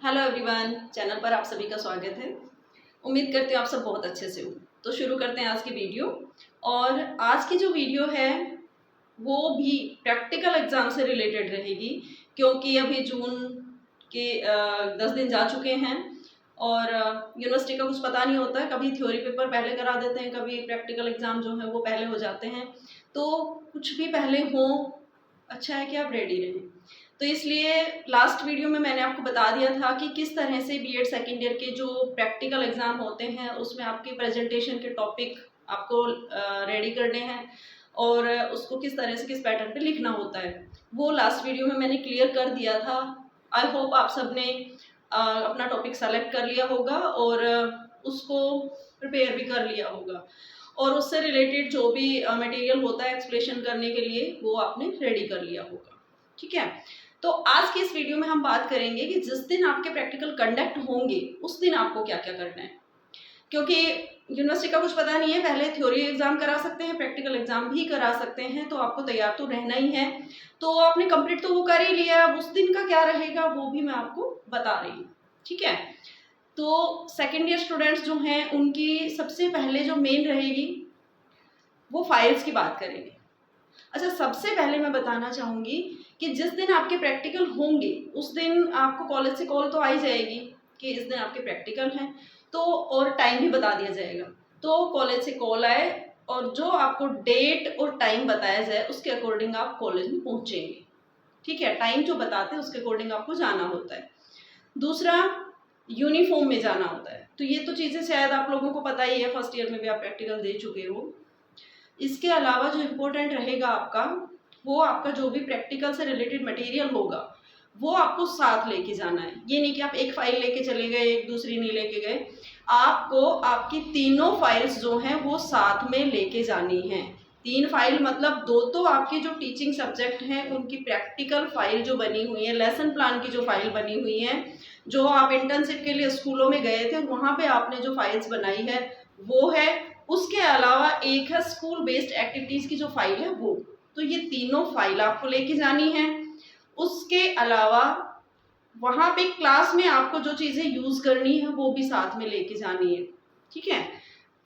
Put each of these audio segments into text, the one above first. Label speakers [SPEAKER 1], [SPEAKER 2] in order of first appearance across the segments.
[SPEAKER 1] Hello everyone, channel पर आप सभी का स्वागत है। उम्मीद करते हैं आप सब बहुत अच्छे से हो। तो शुरू करते हैं आज की वीडियो। और आज की जो वीडियो है वो भी प्रैक्टिकल एग्जाम से रिलेटेड रहेगी, क्योंकि अभी जून के 10 दिन जा चुके हैं और यूनिवर्सिटी का कुछ पता नहीं होता है। कभी थ्योरी पेपर पहले करा देते हैं, कभी प्रैक्टिकल एग्जाम जो है वो पहले हो जाते हैं। तो कुछ भी पहले हो, अच्छा है कि आप रेडी रहें। तो इसलिए लास्ट वीडियो में मैंने आपको बता दिया था कि किस तरह से बीएड सेकेंड ईयर के जो प्रैक्टिकल एग्जाम होते हैं उसमें आपके प्रेजेंटेशन के टॉपिक आपको रेडी करने हैं और उसको किस तरह से किस पैटर्न पे लिखना होता है, वो लास्ट वीडियो में मैंने क्लियर कर दिया था। आई होप आप सबने अपना टॉपिक सेलेक्ट कर लिया होगा और उसको प्रिपेयर भी कर लिया होगा और उससे रिलेटेड जो भी मटेरियल होता है एक्सप्लेनेशन करने के लिए वो आपने रेडी कर लिया होगा। ठीक है, तो आज की इस वीडियो में हम बात करेंगे कि जिस दिन आपके प्रैक्टिकल कंडक्ट होंगे उस दिन आपको क्या क्या करना है, क्योंकि यूनिवर्सिटी का कुछ पता नहीं है। पहले थ्योरी एग्जाम करा सकते हैं, प्रैक्टिकल एग्जाम भी करा सकते हैं, तो आपको तैयार तो रहना ही है। तो आपने कंप्लीट तो वो कर ही लिया, अब उस दिन का क्या रहेगा वो भी मैं आपको बता रही हूँ। ठीक है, तो सेकेंड ईयर स्टूडेंट्स जो हैं उनकी सबसे पहले जो मेन रहेगी वो फाइल्स की बात करेंगे। अच्छा, सबसे पहले मैं बताना चाहूँगी कि जिस दिन आपके प्रैक्टिकल होंगे उस दिन आपको कॉलेज से कॉल तो आ ही जाएगी कि इस दिन आपके प्रैक्टिकल हैं, तो और टाइम भी बता दिया जाएगा। तो कॉलेज से कॉल आए और जो आपको डेट और टाइम बताया जाए उसके अकॉर्डिंग आप कॉलेज में पहुँचेंगे। ठीक है, टाइम जो बताते हैं उसके अकॉर्डिंग आपको जाना होता है। दूसरा, यूनिफॉर्म में जाना होता है। तो ये तो चीज़ें शायद आप लोगों को पता ही है, फर्स्ट ईयर में भी आप प्रैक्टिकल दे चुके हो। इसके अलावा जो इम्पोर्टेंट रहेगा आपका, वो आपका जो भी प्रैक्टिकल से रिलेटेड मटेरियल होगा वो आपको साथ लेके जाना है। ये नहीं कि आप एक फाइल लेके चले गए, एक दूसरी नहीं लेके गए। आपको आपकी तीनों फाइल्स जो हैं वो साथ में लेके जानी है। 3 फाइल मतलब 2 तो आपके जो टीचिंग सब्जेक्ट हैं उनकी प्रैक्टिकल फाइल जो बनी हुई है, लेसन प्लान की जो फाइल बनी हुई है, जो आप इंटर्नशिप के लिए स्कूलों में गए थे वहाँ पे आपने जो फाइल्स बनाई है वो है। उसके अलावा एक है स्कूल बेस्ड एक्टिविटीज़ की जो फाइल है वो। तो ये तीनों फाइल आपको लेके जानी है। उसके अलावा वहाँ पे क्लास में आपको जो चीज़ें यूज़ करनी है वो भी साथ में लेके जानी है। ठीक है,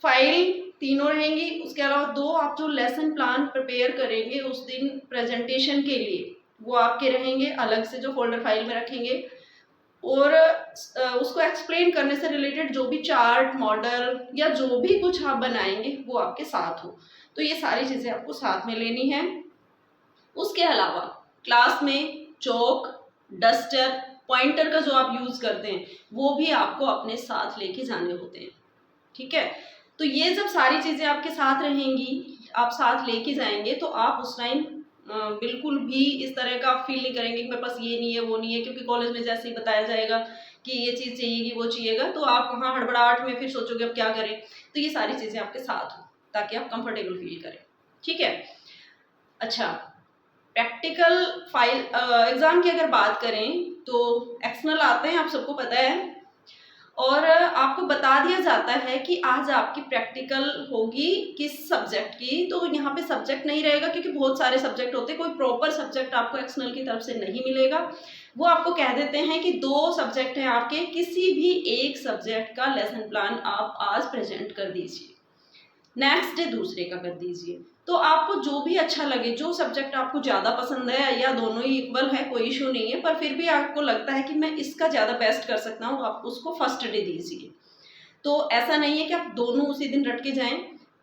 [SPEAKER 1] फाइल तीनों रहेंगी। उसके अलावा 2 आप जो लेसन प्लान प्रिपेयर करेंगे उस दिन प्रेजेंटेशन के लिए वो आपके रहेंगे, अलग से जो फोल्डर फाइल में रखेंगे। और उसको एक्सप्लेन करने से रिलेटेड जो भी चार्ट मॉडल या जो भी कुछ आप बनाएंगे वो आपके साथ हो। तो ये सारी चीज़ें आपको साथ में लेनी है। उसके अलावा क्लास में चौक, डस्टर, पॉइंटर का जो आप यूज़ करते हैं वो भी आपको अपने साथ लेके जाने होते हैं। ठीक है, तो ये जब सारी चीज़ें आपके साथ रहेंगी, आप साथ लेके जाएंगे, तो आप उस टाइम बिल्कुल भी इस तरह का फील नहीं करेंगे कि मेरे पास ये नहीं है वो नहीं है, क्योंकि कॉलेज में जैसे ही बताया जाएगा कि ये चीज़ चाहिएगी वो चाहिएगा तो आप वहाँ हड़बड़ाहट में फिर सोचोगे अब क्या करें। तो ये सारी चीज़ें आपके साथ हो ताकि आप कंफर्टेबल फील करें। ठीक है, अच्छा, प्रैक्टिकल फाइल एग्ज़ाम की अगर बात करें तो एक्सटर्नल आते हैं, आप सबको पता है। और आपको बता दिया जाता है कि आज आपकी प्रैक्टिकल होगी किस सब्जेक्ट की। तो यहाँ पे सब्जेक्ट नहीं रहेगा क्योंकि बहुत सारे सब्जेक्ट होते हैं, कोई प्रॉपर सब्जेक्ट आपको एक्सटर्नल की तरफ से नहीं मिलेगा। वो आपको कह देते हैं कि 2 सब्जेक्ट हैं आपके, किसी भी एक सब्जेक्ट का लेसन प्लान आप आज प्रेजेंट कर दीजिए, नेक्स्ट डे दूसरे का कर दीजिए। तो आपको जो भी अच्छा लगे, जो सब्जेक्ट आपको ज़्यादा पसंद है या दोनों ही इक्वल है कोई इशू नहीं है, पर फिर भी आपको लगता है कि मैं इसका ज़्यादा बेस्ट कर सकता हूँ, आप उसको फर्स्ट डे दीजिए। तो ऐसा नहीं है कि आप दोनों उसी दिन रट के जाएं।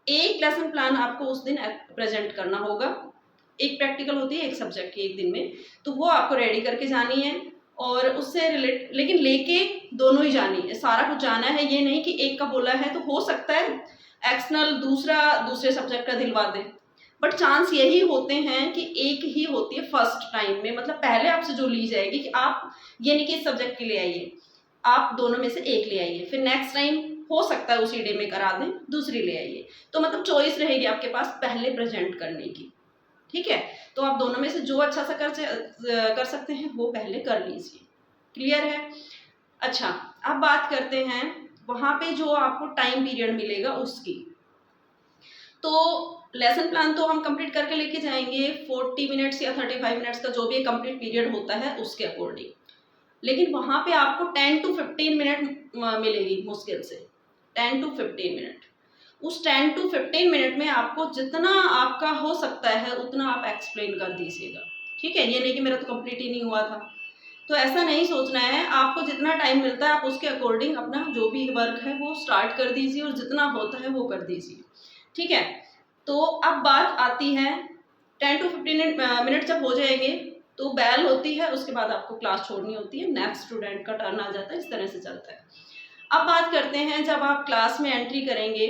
[SPEAKER 1] एक लेसन प्लान आपको उस दिन प्रेजेंट करना होगा। एक प्रैक्टिकल होती है एक सब्जेक्ट की एक दिन में, तो वो आपको रेडी करके जानी है और उससे रिलेट, लेकिन लेके दोनों ही जानी है, सारा कुछ जाना है। ये नहीं कि एक का बोला है तो हो सकता है एक्सटर्नल दूसरे सब्जेक्ट का दिलवा दे, बट चांस यही होते हैं कि एक ही होती है फर्स्ट टाइम में, मतलब पहले आपसे जो ली जाएगी कि आप ये नहीं कि इस सब्जेक्ट के लिए आइए, आप दोनों में से एक ले आइए, फिर नेक्स्ट टाइम हो सकता है उसी डे में करा दें, दूसरी ले आइए। तो मतलब चॉइस रहेगी आपके पास पहले प्रेजेंट करने की। ठीक है, तो आप दोनों में से जो अच्छा सा कर सकते हैं वो पहले कर लीजिए। क्लियर है? अच्छा, अब बात करते हैं वहाँ पे जो आपको टाइम पीरियड मिलेगा उसकी। तो लेसन प्लान तो हम कंप्लीट करके लेके जाएंगे 40 मिनट्स या 35 मिनट्स का जो भी कंप्लीट पीरियड होता है उसके अकॉर्डिंग। लेकिन वहाँ पे आपको 10 to 15 मिनट मिलेगी मुश्किल से, 10 to 15 मिनट। उस 10 to 15 मिनट में आपको जितना आपका हो सकता है उतना आप एक्सप्लेन कर दीजिएगा, ठीक है। ये नहीं कि मेरा तो कंप्लीट ही नहीं हुआ था, तो ऐसा नहीं सोचना है। आपको जितना टाइम मिलता है आप उसके अकॉर्डिंग अपना जो भी वर्क है वो स्टार्ट कर दीजिए और जितना होता है वो कर दीजिए, ठीक है। तो अब बात आती है 10 to 15 मिनट जब हो जाएंगे तो बेल होती है, उसके बाद आपको क्लास छोड़नी होती है, नेक्स्ट स्टूडेंट का टर्न आ जाता है, इस तरह से चलता है। अब बात करते हैं जब आप क्लास में एंट्री करेंगे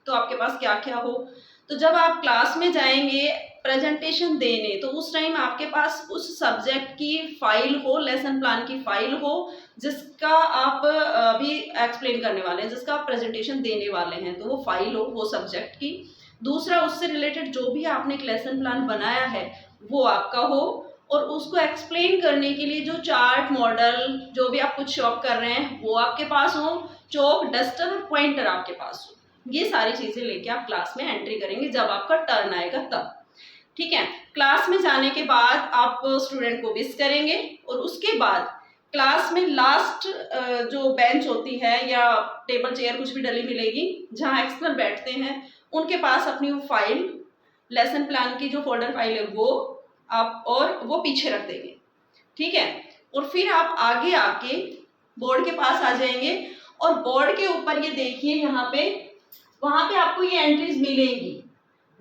[SPEAKER 1] तो आपके पास क्या क्या हो। तो जब आप क्लास में जाएंगे प्रेजेंटेशन देने, तो उस टाइम आपके पास उस सब्जेक्ट की फाइल हो, लेसन प्लान की फाइल हो, जिसका आप अभी एक्सप्लेन करने वाले हैं, जिसका आप प्रेजेंटेशन देने वाले हैं, तो वो फाइल हो वो सब्जेक्ट की। दूसरा, उससे रिलेटेड जो भी आपने एक लेसन प्लान बनाया है वो आपका हो, और उसको एक्सप्लेन करने के लिए जो चार्ट मॉडल जो भी आप कुछ शॉप कर रहे हैं वो आपके पास हो, चौक डस्टर और पॉइंटर आपके पास हो। ये सारी चीज़ें लेके आप क्लास में एंट्री करेंगे जब आपका टर्न आएगा तब, ठीक है। क्लास में जाने के बाद आप स्टूडेंट को विश करेंगे और उसके बाद क्लास में लास्ट जो बेंच होती है या टेबल चेयर कुछ भी डली मिलेगी जहाँ एक्सटर्नल बैठते हैं, उनके पास अपनी वो फाइल, लेसन प्लान की जो फोल्डर फाइल है वो आप और वो पीछे रख देंगे, ठीक है। और फिर आप आगे आके बोर्ड के पास आ जाएंगे और बोर्ड के ऊपर ये देखिए यहाँ पे, वहाँ पे आपको ये एंट्रीज मिलेंगी,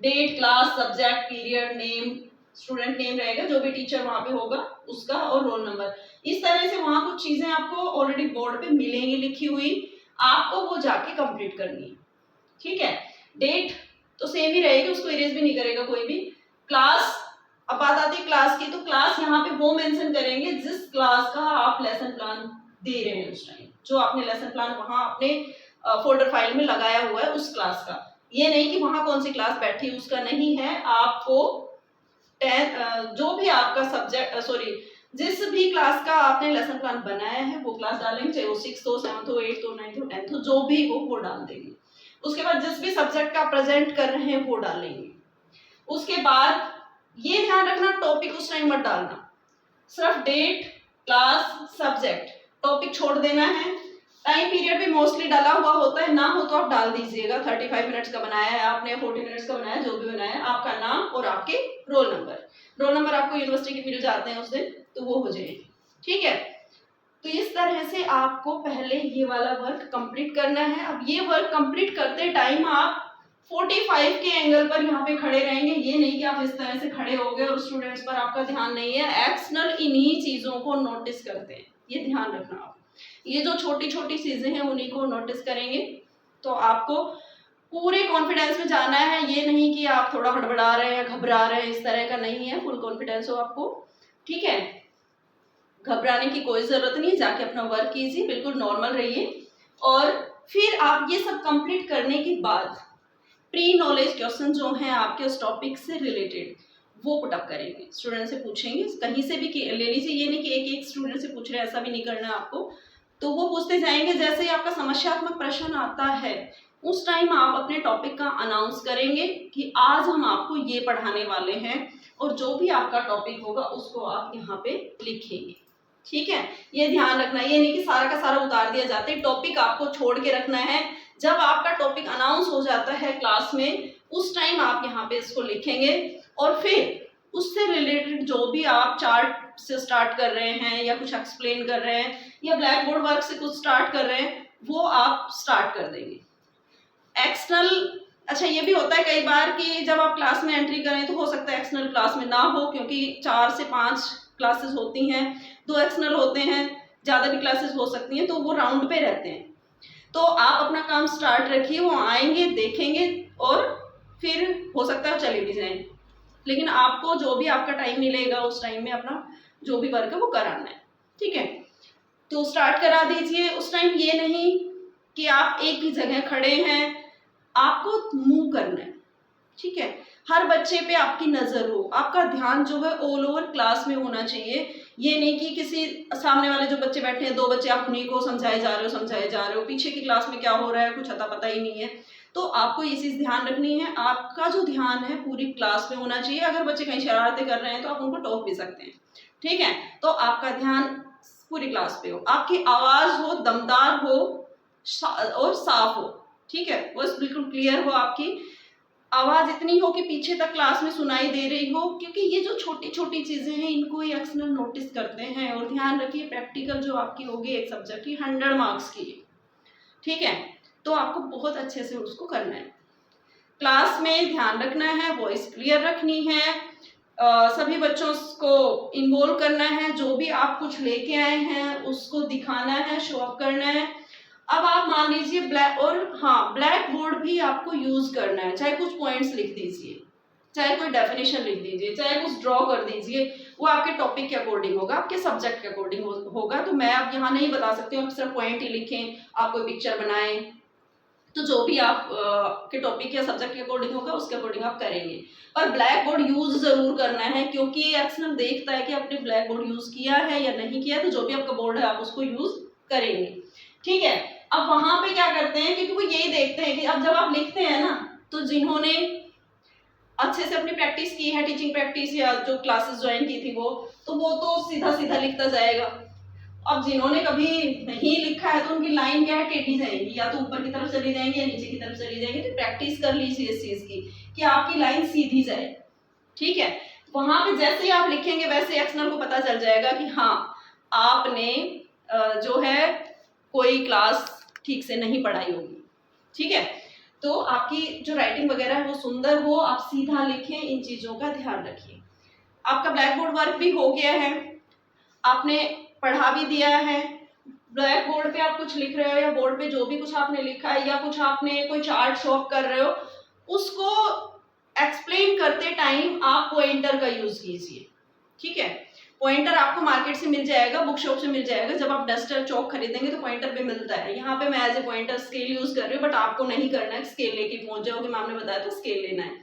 [SPEAKER 1] date, class, subject, period, name, student name रहेगा, जो भी टीचर वहाँ पे होगा उसका, और रोल नंबर। इस तरह से वहाँ कुछ चीज़ें आपको ऑलरेडी बोर्ड पे मिलेंगी लिखी हुई, आपको वो जाके कंप्लीट करनी है, ठीक है। डेट तो सेम ही रहेगी, उसको इरेज भी नहीं करेगा कोई भी। क्लास, अब बात आती है क्लास की, तो क्लास यहाँ पे वो मेंशन करेंगे जिस क्लास का आप लेसन प्लान दे रहे हैं उस टाइम, जो आपने लेसन प्लान वहाँ अपने फोल्डर फाइल में लगाया हुआ है उस क्लास का। ये नहीं कि वहाँ कौन सी क्लास बैठी उसका नहीं है, आपको जो भी आपका सब्जेक्ट जिस भी क्लास का आपने लेसन प्लान बनाया है वो क्लास डालेंगे, चाहे वो 6th हो, 7th हो, 8th हो, 9th हो, 10th हो, जो भी हो वो डाल देंगे। उसके बाद जिस भी सब्जेक्ट का प्रेजेंट कर रहे हैं वो डालेंगे। उसके बाद ये ध्यान रखना टॉपिक उस टाइम मत डालना, सिर्फ डेट, क्लास, सब्जेक्ट, टॉपिक छोड़ देना है। टाइम पीरियड भी मोस्टली डाला हुआ होता है, ना हो तो आप डाल दीजिएगा। 35 मिनट्स का बनाया है आपने, 40 मिनट्स का बनाया है, जो भी बनाया है, आपका नाम और आपके रोल नंबर आपको यूनिवर्सिटी के मिल जाते हैं उस दिन, तो वो हो जाएगी, ठीक है। तो इस तरह से आपको पहले ये वाला वर्क कंप्लीट करना है। अब ये वर्क कंप्लीट करते टाइम आप 45 के एंगल पर यहाँ पे खड़े रहेंगे, ये नहीं कि आप इस तरह से खड़े हो गए और स्टूडेंट्स पर आपका ध्यान नहीं है। एक्सटर्नल इन्हीं चीज़ों को नोटिस करते हैं, ये ध्यान रखना आप। ये जो छोटी छोटी चीज़ें हैं उन्हीं को नोटिस करेंगे। तो आपको पूरे कॉन्फिडेंस में जाना है, ये नहीं कि आप थोड़ा हड़बड़ा रहे हैं, घबरा रहे हैं, इस तरह का नहीं है। फुल कॉन्फिडेंस हो आपको, ठीक है। घबराने की कोई ज़रूरत नहीं, जाके अपना वर्क कीजिए, बिल्कुल नॉर्मल रहिए। और फिर आप ये सब कंप्लीट करने के बाद प्री नॉलेज क्वेश्चन जो हैं आपके उस टॉपिक से रिलेटेड वो पुटअप करेंगे, स्टूडेंट से पूछेंगे, कहीं से भी ले लीजिए। ये नहीं कि एक एक स्टूडेंट से पूछ रहे हैं, ऐसा भी नहीं करना है आपको। तो वो पूछते जाएंगे, जैसे ही आपका समस्यात्मक प्रश्न आता है उस टाइम आप अपने टॉपिक का अनाउंस करेंगे कि आज हम आपको ये पढ़ाने वाले हैं, और जो भी आपका टॉपिक होगा उसको आप यहाँ पे लिखेंगे, ठीक है। ये ध्यान रखना, ये नहीं कि सारा का सारा उतार दिया जाता है, टॉपिक आपको छोड़ के रखना है। जब आपका टॉपिक अनाउंस हो जाता है क्लास में, उस टाइम आप यहाँ पे इसको लिखेंगे, और फिर उससे रिलेटेड जो भी आप चार्ट से स्टार्ट कर रहे हैं या कुछ एक्सप्लेन कर रहे हैं या ब्लैक बोर्ड वर्क से कुछ स्टार्ट कर रहे हैं वो आप स्टार्ट कर देंगे। एक्सटर्नल, अच्छा ये भी होता है कई बार कि जब आप क्लास में एंट्री करें तो हो सकता है एक्सटर्नल क्लास में ना हो, क्योंकि 4 से 5 क्लासेस होती हैं, 2 एक्सटर्नल होते हैं, ज़्यादा भी क्लासेस हो सकती हैं, तो वो राउंड पे रहते हैं। तो आप अपना काम स्टार्ट रखिए, वो आएंगे, देखेंगे और फिर हो सकता है चले भी जाएं, लेकिन आपको जो भी आपका टाइम मिलेगा उस टाइम में अपना जो भी वर्क है वो कराना है, ठीक है। तो स्टार्ट करा दीजिए। उस टाइम ये नहीं कि आप एक ही जगह खड़े हैं, आपको मूव करना है, ठीक है। हर बच्चे पे आपकी नज़र हो, आपका ध्यान जो है ऑल ओवर क्लास में होना चाहिए। ये नहीं कि किसी सामने वाले जो बच्चे बैठे हैं 2 बच्चे, आप उन्हीं को समझाए जा रहे हो, पीछे की क्लास में क्या हो रहा है कुछ अता पता ही नहीं है। तो आपको ये चीज़ ध्यान रखनी है, आपका जो ध्यान है पूरी क्लास में होना चाहिए। अगर बच्चे कहीं शरारतें कर रहे हैं तो आप उनको टोक भी सकते हैं, ठीक है। तो आपका ध्यान पूरी क्लास पे हो, आपकी आवाज हो दमदार हो और साफ हो, ठीक है, वॉइस बिल्कुल क्लियर हो, आपकी आवाज इतनी हो कि पीछे तक क्लास में सुनाई दे रही हो, क्योंकि ये जो छोटी छोटी चीजें हैं इनको ये एक्सटर्नल नोटिस करते हैं। और ध्यान रखिए प्रैक्टिकल जो आपकी होगी एक सब्जेक्ट की 100 मार्क्स की, ठीक है, तो आपको बहुत अच्छे से उसको करना है। क्लास में ध्यान रखना है, वॉइस क्लियर रखनी है, सभी बच्चों को इन्वॉल्व करना है, जो भी आप कुछ लेके आए हैं उसको दिखाना है, शो अप करना है। अब आप मान लीजिए ब्लैक, और हाँ ब्लैक बोर्ड भी आपको यूज करना है, चाहे कुछ पॉइंट्स लिख दीजिए, चाहे कोई डेफिनेशन लिख दीजिए, चाहे कुछ ड्रॉ कर दीजिए, वो आपके टॉपिक के अकॉर्डिंग होगा, आपके सब्जेक्ट के अकॉर्डिंग होगा। तो मैं अब यहाँ नहीं बता सकती हूँ आप सिर्फ पॉइंट ही लिखें, आप कोई पिक्चर बनाएं, तो जो भी आप के टॉपिक या सब्जेक्ट के अकॉर्डिंग होगा उसके अकॉर्डिंग आप करेंगे। पर ब्लैक बोर्ड यूज जरूर करना है, क्योंकि एक्सटर्नल देखता है कि आपने ब्लैक बोर्ड यूज किया है या नहीं किया, तो जो भी आपका बोर्ड है आप उसको यूज करेंगे, ठीक है। अब वहां पे क्या करते हैं, क्योंकि वो यही देखते हैं कि अब जब आप लिखते हैं ना, तो जिन्होंने अच्छे से अपनी प्रैक्टिस की है, टीचिंग प्रैक्टिस या जो क्लासेस ज्वाइन की थी वो तो सीधा सीधा लिखता जाएगा। अब जिन्होंने कभी नहीं लिखा है तो उनकी लाइन क्या है, टेढ़ी जाएगी, या तो ऊपर की तरफ चली जाएंगी या नीचे की तरफ चली जाएंगी। तो प्रैक्टिस कर लीजिए इस चीज की कि आपकी लाइन सीधी जाए, ठीक है। वहां पे जैसे ही आप लिखेंगे वैसे एक्सटर्नल को पता चल जाएगा कि हाँ आपने जो है कोई क्लास ठीक से नहीं पढ़ाई होगी, ठीक है। तो आपकी जो राइटिंग वगैरह है वो सुंदर हो, आप सीधा लिखें, इन चीजों का ध्यान रखिए। आपका ब्लैक बोर्ड वर्क भी हो गया है, आपने पढ़ा भी दिया है, ब्लैक बोर्ड पे आप कुछ लिख रहे हो या बोर्ड पे जो भी कुछ आपने लिखा है या कुछ आपने कोई चार्ट शो कर रहे हो, उसको एक्सप्लेन करते टाइम आप पॉइंटर का यूज कीजिए, ठीक है। पॉइंटर आपको मार्केट से मिल जाएगा, बुक शॉप से मिल जाएगा, जब आप डस्टर चौक खरीदेंगे तो पॉइंटर पे मिलता है। यहाँ पे मैं as a pointer scale use कर रही हूँ, बट आपको नहीं करना है, स्केल लेके पहुंच जाओगे, मैम ने बताया था स्केल लेना है,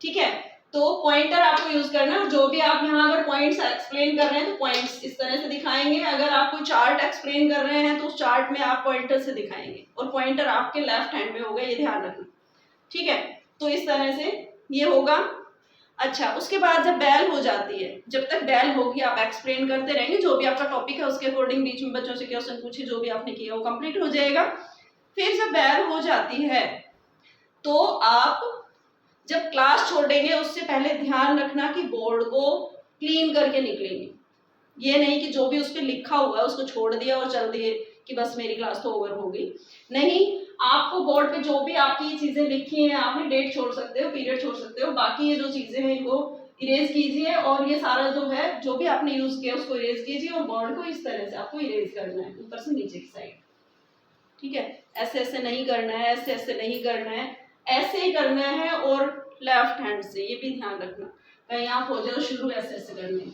[SPEAKER 1] ठीक है। तो पॉइंटर आपको यूज करना है। जो भी आप यहाँ अगर पॉइंट्स एक्सप्लेन कर रहे हैं तो पॉइंट्स इस तरह से दिखाएंगे, अगर आप कोई चार्ट एक्सप्लेन कर रहे हैं तो उस चार्ट में आप पॉइंटर से दिखाएंगे, और पॉइंटर आपके लेफ्ट हैंड में होगा, ये ध्यान रखना, ठीक है। तो इस तरह से ये होगा। अच्छा, उसके बाद जब बेल हो जाती है, जब तक बेल होगी आप एक्सप्लेन करते रहेंगे, जो भी आपका टॉपिक है उसके अकॉर्डिंग बीच में बच्चों से क्वेश्चन पूछे, जो भी आपने किया वो कंप्लीट हो जाएगा। फिर जब बेल हो जाती है तो आप जब क्लास छोड़ेंगे उससे पहले ध्यान रखना कि बोर्ड को क्लीन करके निकलेंगे। ये नहीं कि जो भी उस पर लिखा हुआ है उसको छोड़ दिया और चल दिए कि बस मेरी क्लास तो ओवर हो गई, नहीं, आपको बोर्ड पे जो भी आपकी चीजें लिखी हैं, आपने डेट छोड़ सकते हो, पीरियड छोड़ सकते हो, बाकी ये जो चीजें हैं इनको इरेज कीजिए, और ये सारा जो है जो भी आपने यूज किया उसको इरेज कीजिए, और बोर्ड को इस तरह से आपको इरेज करना है ऊपर से नीचे की साइड, ठीक है। ऐसे ऐसे नहीं करना है, ऐसे ऐसे नहीं करना है, ऐसे ही करना है, और लेफ्ट हैंड से, ये भी ध्यान रखना, कहीं आप हो जाओ शुरू ऐसे ऐसे करने,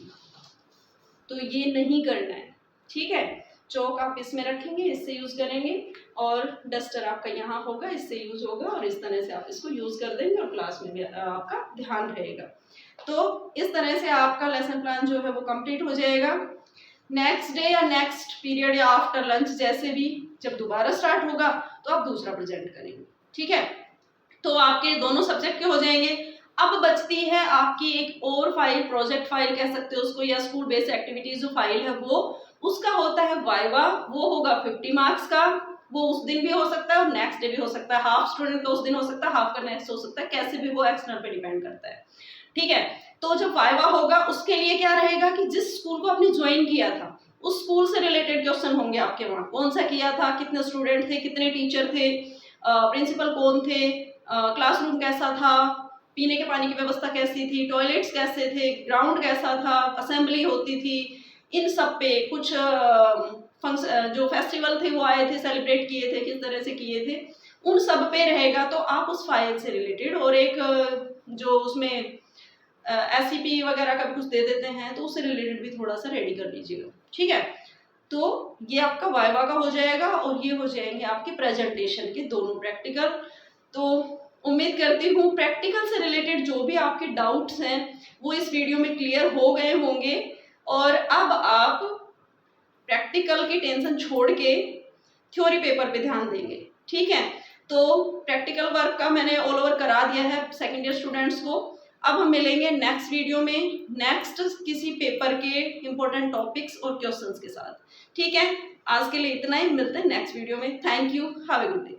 [SPEAKER 1] तो ये नहीं करना है, ठीक है। चौक आप इसमें रखेंगे, इससे यूज करेंगे, और डस्टर आपका यहाँ होगा, इससे यूज होगा, और इस तरह से आप इसको यूज कर देंगे और क्लास में भी आपका ध्यान रहेगा। तो इस तरह से आपका लेसन प्लान जो है वो कंप्लीट हो जाएगा। नेक्स्ट डे या नेक्स्ट पीरियड या आफ्टर लंच जैसे भी जब दोबारा स्टार्ट होगा तो आप दूसरा प्रेजेंट करेंगे, ठीक है। तो आपके दोनों सब्जेक्ट के हो जाएंगे। अब बचती है आपकी एक और फाइल, प्रोजेक्ट फाइल कह सकते हो उसको, या स्कूल बेस्ड एक्टिविटीज जो फाइल है वो, उसका होता है वाइवा, वो होगा 50 मार्क्स का, वो उस दिन भी हो सकता है और नेक्स्ट डे भी हो सकता है, हाफ स्टूडेंट का उस दिन हो सकता है, हाफ का नेक्स्ट हो सकता है, कैसे भी वो एक्सटर्नल पे डिपेंड करता है, ठीक है। तो जब वाइवा होगा उसके लिए क्या रहेगा कि जिस स्कूल को आपने ज्वाइन किया था उस स्कूल से रिलेटेड क्वेश्चन होंगे आपके, वहाँ कौन सा किया था, कितने स्टूडेंट थे, कितने टीचर थे, प्रिंसिपल कौन थे, क्लासरूम कैसा था, पीने के पानी की व्यवस्था कैसी थी, टॉयलेट्स कैसे थे, ग्राउंड कैसा था, असेंबली होती थी, इन सब पे कुछ जो फेस्टिवल थे वो आए थे, सेलिब्रेट किए थे, किस तरह से किए थे, उन सब पे रहेगा। तो आप उस फाइल से रिलेटेड, और एक जो उसमें SCP वगैरह का भी कुछ दे देते हैं तो उससे रिलेटेड भी थोड़ा सा रेडी कर लीजिएगा, ठीक है। तो ये आपका वाइवा का हो जाएगा, और ये हो जाएंगे आपके प्रेजेंटेशन के दोनों प्रैक्टिकल। तो उम्मीद करती हूँ प्रैक्टिकल से रिलेटेड जो भी आपके डाउट्स हैं वो इस वीडियो में क्लियर हो गए होंगे, और अब आप प्रैक्टिकल की टेंशन छोड़ के थ्योरी पेपर पे ध्यान देंगे, ठीक है। तो प्रैक्टिकल वर्क का मैंने ऑल ओवर करा दिया है सेकेंड ईयर स्टूडेंट्स को। अब हम मिलेंगे नेक्स्ट वीडियो में नेक्स्ट किसी पेपर के इम्पोर्टेंट टॉपिक्स और क्वेश्चंस के साथ। ठीक है, आज के लिए इतना ही, मिलते हैं नेक्स्ट वीडियो में। Thank you, have a good day.